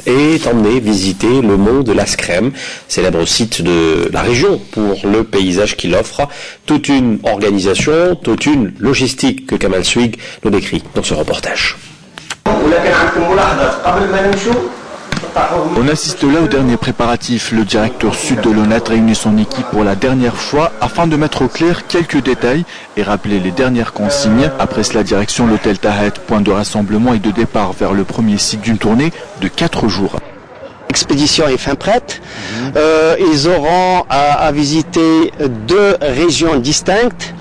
est emmené visiter le mont de Laskrem, célèbre site de la région pour le paysage qu'il offre. Toute une organisation, toute une logistique que Kamal Swig nous décrit dans ce reportage. On assiste là au dernier préparatif. Le directeur sud de l'ONAT réunit son équipe pour la dernière fois afin de mettre au clair quelques détails et rappeler les dernières consignes. Après cela, direction l'hôtel Tahet, point de rassemblement et de départ vers le premier site d'une tournée de 4 jours. L'expédition est fin prête. Ils auront à visiter 2 régions distinctes.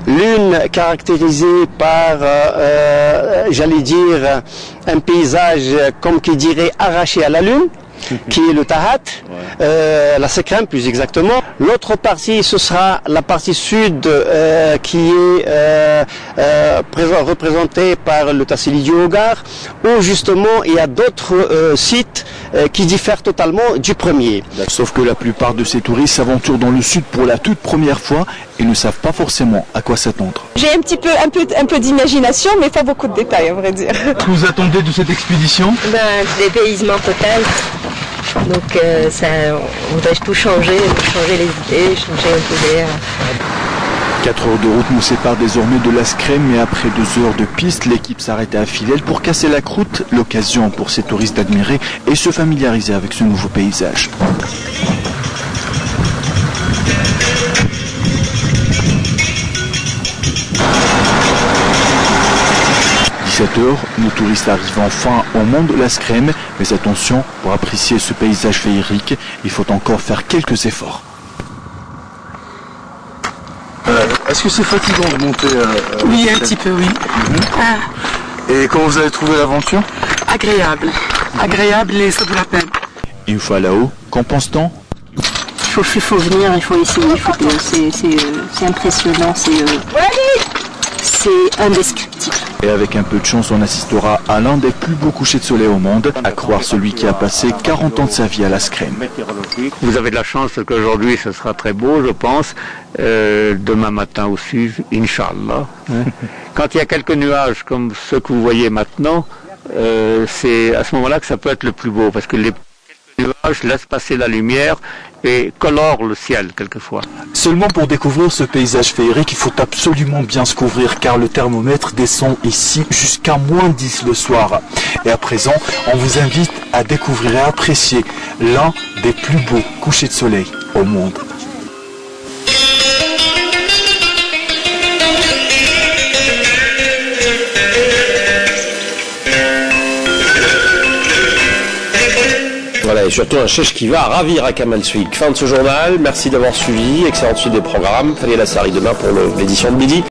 L'une caractérisée par, j'allais dire, un paysage, comme qui dirait, arraché à la lune, qui est le Tahat, la Laskrem plus exactement. L'autre partie, ce sera la partie sud qui est représentée par le Tassili du Hogar, où justement il y a d'autres sites qui diffèrent totalement du premier. Sauf que la plupart de ces touristes s'aventurent dans le sud pour la toute première fois et ne savent pas forcément à quoi s'attendre. J'ai un peu d'imagination, mais pas beaucoup de détails, à vrai dire. Que vous attendez de cette expédition? Dépaysement total. Donc on doit tout changer les idées, changer un peu l'air. 4 heures de route nous séparent désormais de Laskrem, mais après 2 heures de piste, l'équipe s'arrête à Filel pour casser la croûte, l'occasion pour ces touristes d'admirer et se familiariser avec ce nouveau paysage. À 17 heures, nos touristes arrivent enfin au mont de Laskrem, mais attention, pour apprécier ce paysage féerique, il faut encore faire quelques efforts. Est-ce que c'est fatigant de monter Oui, un petit peu, oui. Et comment vous avez trouvé l'aventure? Agréable. Agréable et ça vaut la peine. Une fois là-haut, qu'en pense-t-on? Il faut venir, il faut essayer. C'est impressionnant, c'est indescriptible. Et avec un peu de chance, on assistera à l'un des plus beaux couchers de soleil au monde, à croire celui qui a passé 40 ans de sa vie à Laskrem. Vous avez de la chance parce qu'aujourd'hui ce sera très beau, je pense. Demain matin aussi, Inch'Allah. Quand il y a quelques nuages comme ceux que vous voyez maintenant, c'est à ce moment-là que ça peut être le plus beau, parce que les nuages laissent passer la lumière et colorent le ciel quelquefois. Seulement pour découvrir ce paysage féerique, il faut absolument bien se couvrir car le thermomètre descend ici jusqu'à -10 le soir. Et à présent, on vous invite à découvrir et apprécier l'un des plus beaux couchers de soleil au monde. Voilà, et surtout un chèche qui va ravir à Kamal Swig. Fin de ce journal, merci d'avoir suivi, excellente suite des programmes. Fallait la série demain pour l'édition de midi.